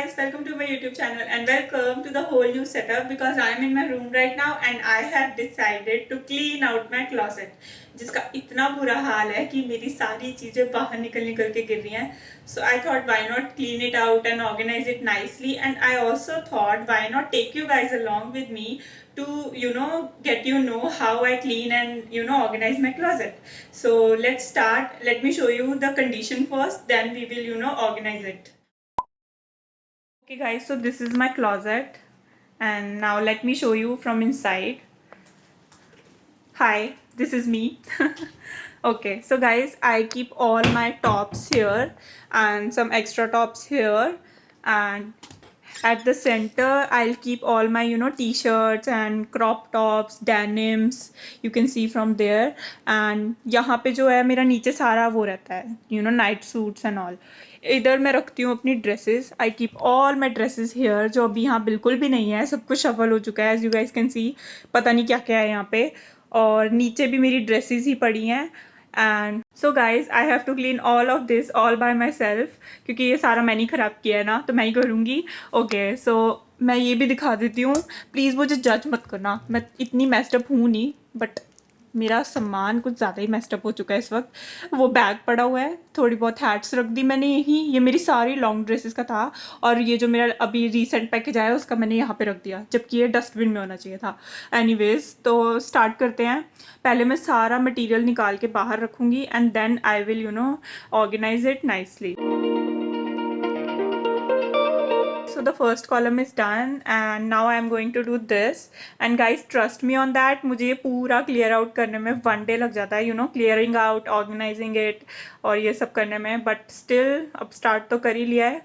guys, welcome to my YouTube channel and welcome to the whole new setup because I am in my room right now and I have decided to clean out my closet जिसका इतना बुरा हाल है कि मेरी सारी चीज़ें बाहर निकल निकल के गिर रही हैं. So I thought why not clean it out and organize it nicely, and I also thought why not take you guys along with me to get how I clean and organize my closet. So let's start. Let me show you the condition first, then we will organize it. Okay guys, so this is my closet and now let me show you from inside. Hi, this is me. Okay, so guys, I keep all my tops here and some extra tops here, and at the center I'll keep all my t-shirts and crop tops, denims, you can see from there. And यहाँ पे जो है मेरा नीचे सारा वो रहता है नाइट सूट्स एंड ऑल. इधर मैं रखती हूँ अपनी dresses. I keep all my dresses here, जो अभी यहाँ बिल्कुल भी नहीं है, सब कुछ शफल हो चुका है as you guys can see. पता नहीं क्या क्या है यहाँ पे. और नीचे भी मेरी ड्रेसेस ही पड़ी हैं. And so guys I have to clean all of this all by myself, क्योंकि ये सारा मैंने ही ख़राब किया है ना, तो मैं ही करूँगी. ओके, सो मैं ये भी दिखा देती हूँ. प्लीज़ मुझे जज मत करना, मैं इतनी मेस्डअप हूँ नहीं, बट मेरा सामान कुछ ज़्यादा ही मेस्टअप हो चुका है इस वक्त. वो बैग पड़ा हुआ है, थोड़ी बहुत हैट्स रख दी मैंने यहीं. ये मेरी सारी लॉन्ग ड्रेसेस का था, और ये जो मेरा अभी रीसेंट पैकेज आया उसका मैंने यहाँ पे रख दिया, जबकि ये डस्टबिन में होना चाहिए था. एनीवेज, तो स्टार्ट करते हैं. पहले मैं सारा मटेरियल निकाल के बाहर रखूँगी and then I will organize it nicely. So the first column is done and now I am going to do this. And guys, trust me on that, मुझे ये पूरा clear out करने में 1 day लग जाता है, clearing out, organizing it और ये सब करने में. But still अब start तो कर ही लिया है,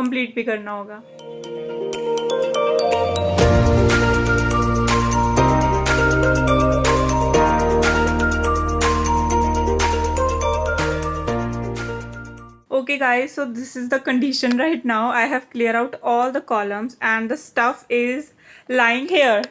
complete भी करना होगा. Okay guys, so this is the condition right now. I have cleared out all the columns and the stuff is lying here.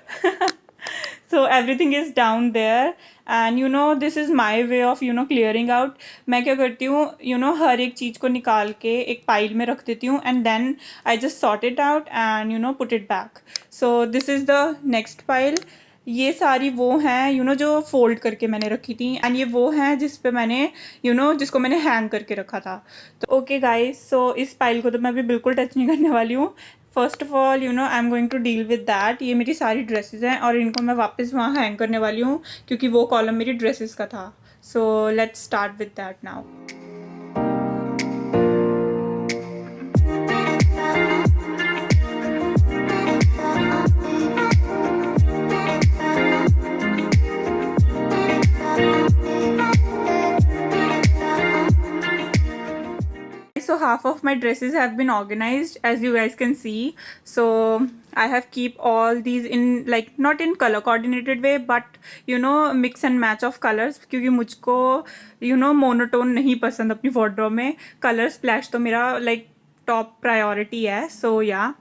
So everything is down there and this is my way of clearing out. मैं क्या करती हूँ हर एक चीज़ को निकाल के एक pile में रख देती हूँ and then I just sort it out and put it back. So this is the next pile. ये सारी वो हैं जो फोल्ड करके मैंने रखी थी, एंड ये वो हैं जिस पे मैंने जिसको मैंने हैंग करके रखा था. तो ओके गाइस, सो इस पाइल को तो मैं अभी बिल्कुल टच नहीं करने वाली हूँ. First of all I am going to deal with that. ये मेरी सारी ड्रेसेस हैं और इनको मैं वापस वहाँ हैंग करने वाली हूँ, क्योंकि वो कॉलम मेरी ड्रेसेस का था. So let's start with that now. So half of my dresses have been organized, as you guys can see. So I have keep all these in like not in color coordinated way, but mix and match of colors, क्योंकि मुझको monotone नहीं पसंद अपनी wardrobe में. Color splash तो मेरा like top priority है. So yeah,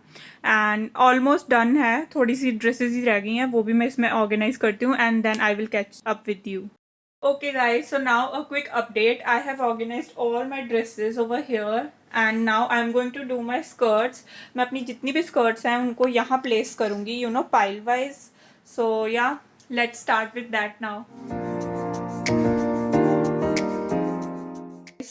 and almost done है. थोड़ी सी dresses ही रह गई हैं, वो भी मैं इसमें organize करती हूँ and then I will catch up with you. Okay guys, so now a quick update. I have organized all my dresses over here and now I'm going to do my skirts. मैं अपनी जितनी भी skirts हैं उनको यहाँ place करूँगी pile wise. So yeah, let's start with that now.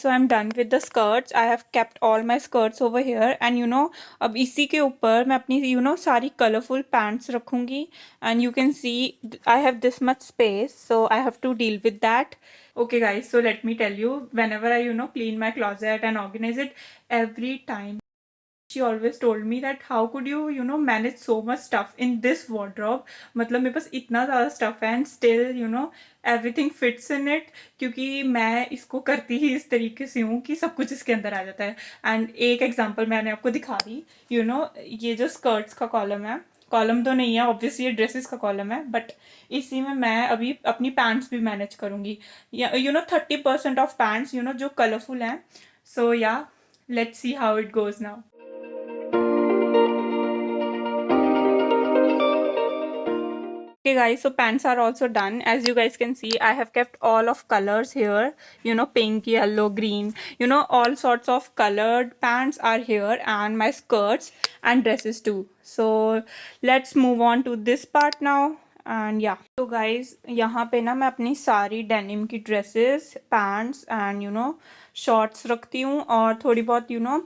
So I'm done with the skirts. I have kept all my skirts over here and अब इसी के ऊपर मैं अपनी सारी colorful pants रखूँगी. And you can see I have this much space, so I have to deal with that. Okay guys, so let me tell you, whenever I clean my closet and organize it, every time she always told me that how could you manage so much stuff in this wardrobe. मतलब मेरे पास इतना ज़्यादा stuff है and still everything fits in it, क्योंकि मैं इसको करती ही इस तरीके से हूँ कि सब कुछ इसके अंदर आ जाता है. एंड एक एग्जांपल मैंने आपको दिखा दी. ये जो स्कर्ट्स का कॉलम है, कॉलम तो नहीं है ऑब्वियसली, ये ड्रेसेस का कॉलम है, बट इसी में मैं अभी अपनी पैंट्स भी मैनेज करूँगी. 30% ऑफ पैंट्स जो कलरफुल हैं. सो या let's see how it goes now. Okay guys, so pants are also done. As you guys can see, I have kept all of colors here, you know, pink, yellow, green, you know, all sorts of colored pants are here, and my skirts and dresses too. So let's move on to this part now. And yeah, so guys, यहाँ पे ना मैं अपनी सारी denim की dresses, pants and you know shorts रखती हूँ, और थोड़ी बहुत you know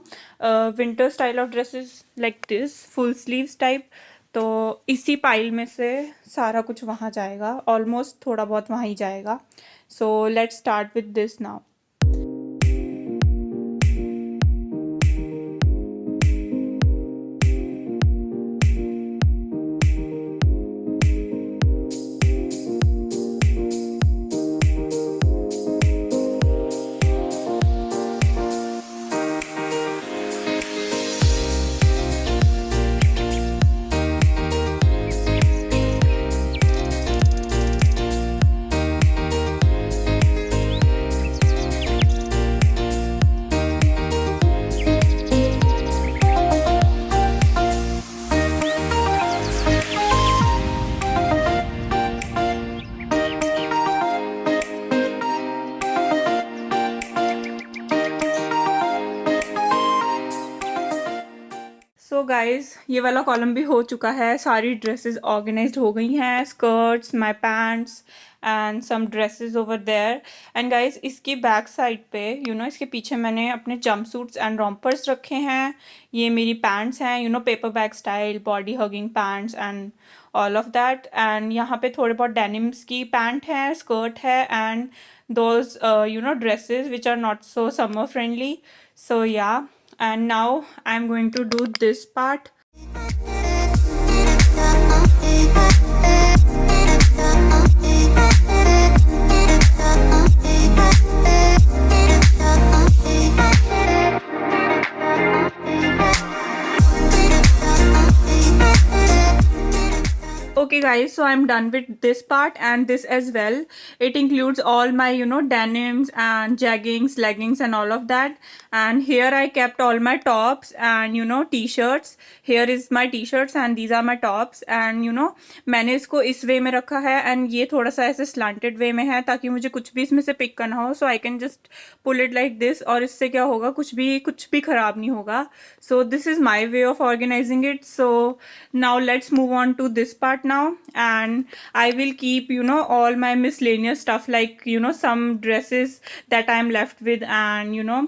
winter style of dresses like this full sleeves type. तो इसी पाइल में से सारा कुछ वहाँ जाएगा, ऑलमोस्ट थोड़ा बहुत वहाँ ही जाएगा। So let's start with this now. So guys, ये वाला कॉलम भी हो चुका है, सारी ड्रेसेस ऑर्गेनाइज्ड हो गई हैं, skirts, my pants and some dresses over there. And guys, इसकी बैक साइड पे यू नो इसके पीछे मैंने अपने जंप सूट्स एंड रॉम्पर्स रखे हैं। ये मेरी पैंट्स हैं, you know paper bag style body hugging pants and all of that. And यहाँ पे थोड़े बहुत डेनिम्स की पैंट है, स्कर्ट है, and those you know dresses which are not so summer friendly. So yeah, and now I'm going to do this part. Okay guys, so I'm done with this part and this as well. It includes all my you know denims and jeggings, leggings and all of that. And here I kept all my tops and you know t-shirts. Here is my t-shirts and these are my tops. And you know मैंने इसको इस वे में रखा है, and ये थोड़ा सा ऐसे slanted वे में है ताकि मुझे कुछ भी इसमें से पिक करना हो, so I can just pull it like this. और इससे क्या होगा, कुछ भी ख़राब नहीं होगा. So this is my way of organizing it. So now let's move on to this part now, and I will keep you know all my miscellaneous stuff like you know some dresses that I'm left with, and you know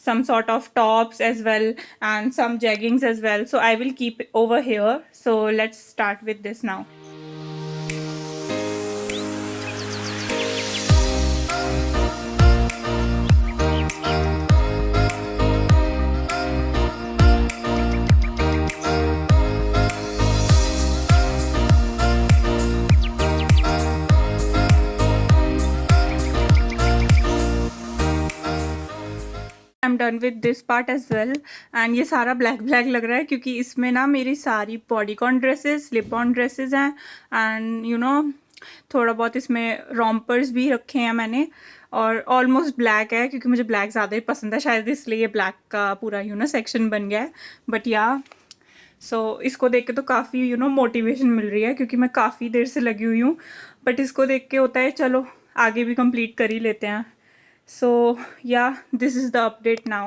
some sort of tops as well and some jeggings as well. So I will keep it over here. So let's start with this now. I'm done with this part as well, and ये सारा black लग रहा है क्योंकि इसमें ना मेरी सारी bodycon dresses, slip on dresses हैं, एंड यू नो थोड़ा बहुत इसमें रॉम्पर्स भी रखे हैं मैंने, और ऑलमोस्ट ब्लैक है क्योंकि मुझे ब्लैक ज़्यादा ही पसंद है, शायद इसलिए ये ब्लैक का पूरा यू नो सेक्शन बन गया है. बट या सो इसको देख के तो काफ़ी यू नो मोटिवेशन मिल रही है क्योंकि मैं काफ़ी देर से लगी हुई हूँ, बट इसको देख के होता है चलो आगे भी कंप्लीट कर ही लेते हैं. So yeah, this is the update now,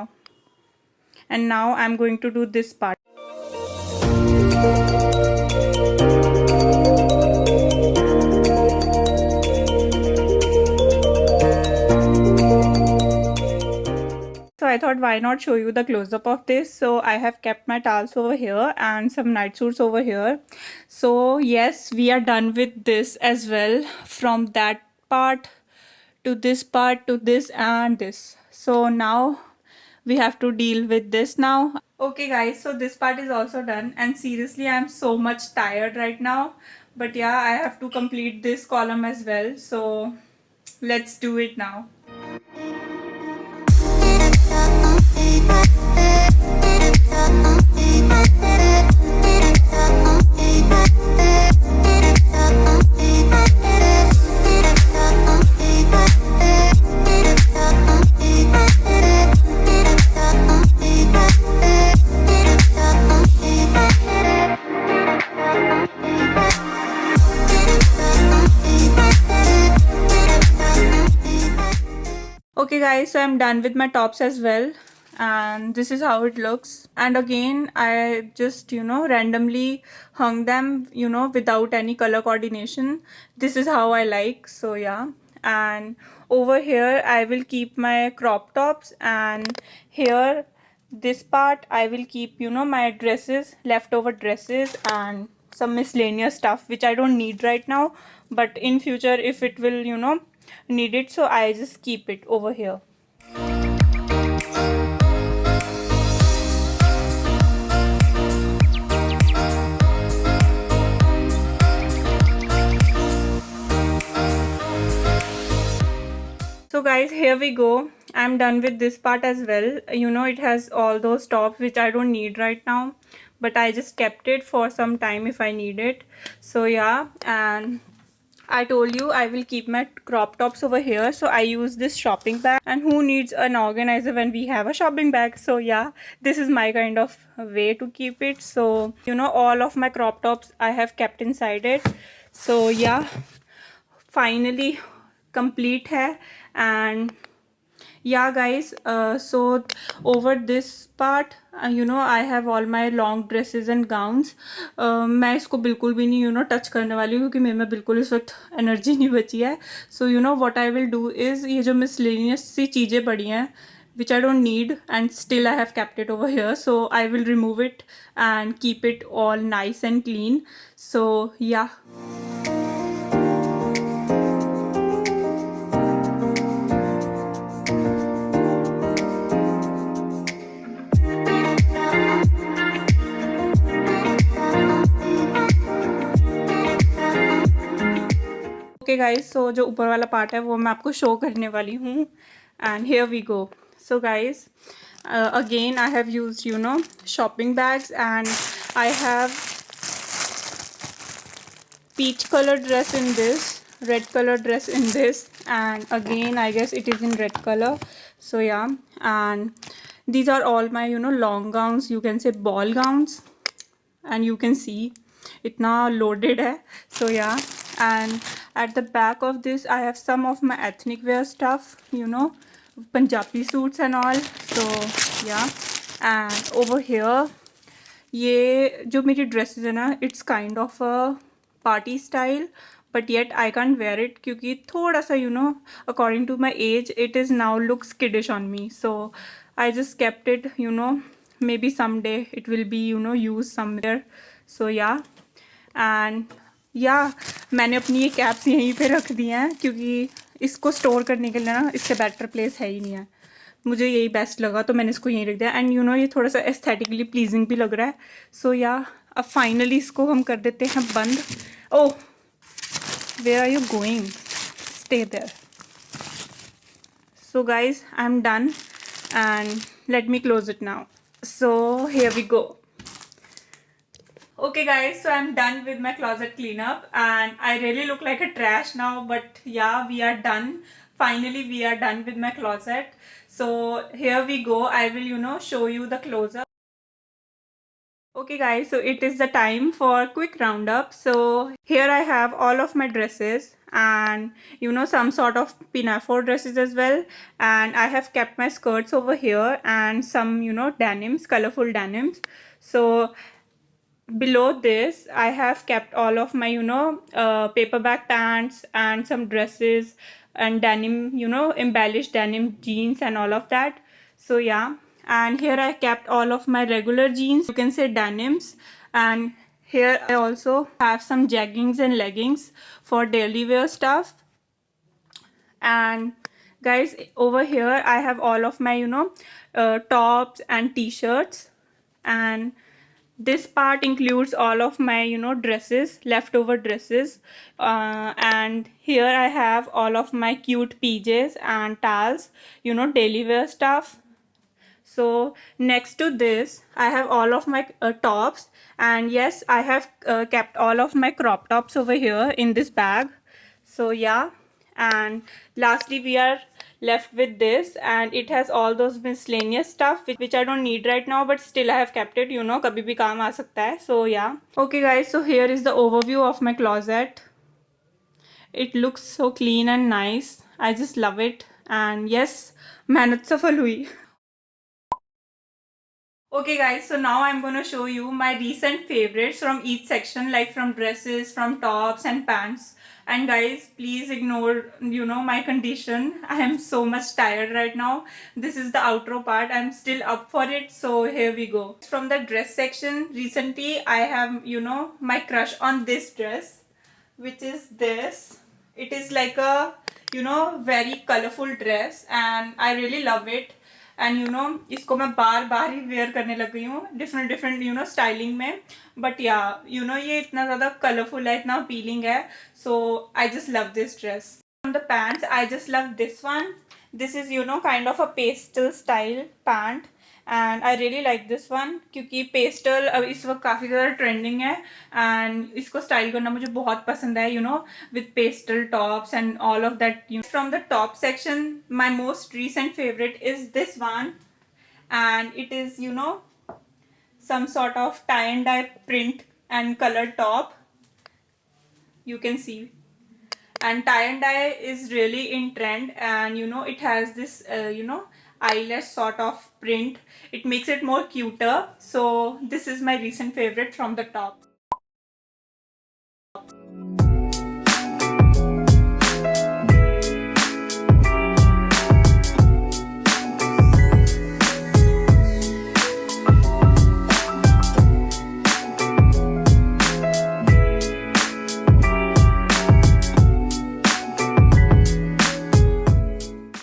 and now I'm going to do this part. So I thought why not show you the close-up of this. So I have kept my towels over here and some night suits over here. So yes, we are done with this as well, from that part to this part to this and this. So now we have to deal with this now. Okay guys, so this part is also done, and seriously I'm so much tired right now, but yeah, I have to complete this column as well. So let's do it now. Okay guys, so I'm done with my tops as well, and this is how it looks. And again, I just randomly hung them without any color coordination. This is how I like, so yeah. And over here I will keep my crop tops, and here this part I will keep my dresses, leftover dresses, and some miscellaneous stuff which I don't need right now, but in future if it will need it, so I just keep it over here. So guys, here we go. I'm done with this part as well. It has all those tops which I don't need right now, but I just kept it for some time if I need it. So yeah, and I told you I will keep my crop tops over here, so I use this shopping bag. And who needs an organizer when we have a shopping bag? So yeah, this is my kind of way to keep it. So all of my crop tops I have kept inside it. So yeah, finally complete hai. And yeah guys, so over this part I have all my long dresses and gowns. मैं इसको बिल्कुल भी नहीं touch करने वाली हूँ, क्योंकि मेरे में बिल्कुल इस वक्त एनर्जी नहीं बची है. So what I will do is, ये जो मिसलेनियस सी चीज़ें पड़ी हैं which I don't need and still I have kept it over here, so I will remove it and keep it all nice and clean. So yeah. Okay guys, so जो ऊपर वाला part है वो मैं आपको शो करने वाली हूँ. And here we go. So guys, again I have used shopping bags, and I have peach color dress in this, red color dress in this, and again I guess it is in red color. So yeah, and these are all my long gowns, you can say ball gowns, and you can see itna loaded hai. So yeah, and at the back of this I have some of my ethnic wear stuff, Punjabi suits and all. So yeah, and over here ये जो मेरी dresses है ना, it's kind of a party style, but yet I can't wear it क्योंकि थोड़ा सा according to my age it is now looks kiddish on me. So I just kept it, maybe some day it will be use somewhere. So yeah, and या मैंने अपनी ये caps यहीं पे रख दी हैं, क्योंकि इसको स्टोर करने के लिए ना इससे बेटर प्लेस है ही नहीं है. मुझे यही बेस्ट लगा तो मैंने इसको यहीं रख दिया. एंड ये थोड़ा सा एस्थेटिकली प्लीजिंग भी लग रहा है. सो या, अब फाइनली इसको हम कर देते हैं बंद. Oh, where are you going, stay there. So guys, I am done and let me close it now. So here we go. Okay guys, so I'm done with my closet cleanup, and I really look like a trash now, but yeah, we are done. Finally we are done with my closet. So here we go. I will show you the close-up. Okay guys, so it is the time for quick roundup. So here I have all of my dresses, and some sort of pinafore dresses as well, and I have kept my skirts over here, and some denims, colorful denims. So below this I have kept all of my paperback pants and some dresses and denim, embellished denim jeans and all of that. So yeah, and here I kept all of my regular jeans, you can say denims, and here I also have some jeggings and leggings for daily wear stuff. And guys, over here I have all of my tops and t-shirts, and this part includes all of my dresses, leftover dresses, and here I have all of my cute PJs and towels, daily wear stuff. So next to this I have all of my tops, and yes, I have kept all of my crop tops over here in this bag. So yeah, and lastly we are left with this, and it has all those miscellaneous stuff which I don't need right now, but still I have kept it, kabhi bhi kaam aa sakta hai. So yeah, okay guys, so here is the overview of my closet. It looks so clean and nice, I just love it. and yes, मेहनत सफल हुई. Okay guys, so now I'm going to show you my recent favorites from each section, like from dresses, from tops and pants. And guys, please ignore, my condition. I am so much tired right now. This is the outro part. I'm still up for it. So here we go. From the dress section, recently I have, my crush on this dress, which is this. It is like a, very colorful dress and I really love it. And इसको मैं बार बार ही where करने लग गई हूँ different different styling में. But yeah ये इतना ज़्यादा कलरफुल है, इतना अपीलिंग है. So I just love this dress. From the pants I just love this one. This is kind of a pastel style pant and I really like this one क्योंकि pastel अब इस वक्त काफ़ी ज़्यादा trending है and इसको style करना मुझे बहुत पसंद है with pastel tops and all of that. From the top section, my most recent favorite is this one, and it is some sort of tie and dye print and colored top. You can see, and tie and dye is really in trend, and it has this eyelash sort of print. It makes it more cuter. So this is my recent favorite from the top.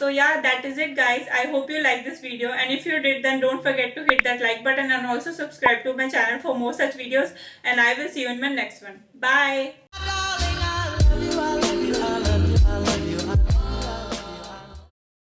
So yeah, that is it guys. I hope you liked this video, and if you did, then don't forget to hit that like button and also subscribe to my channel for more such videos, and I will see you in my next one. Bye.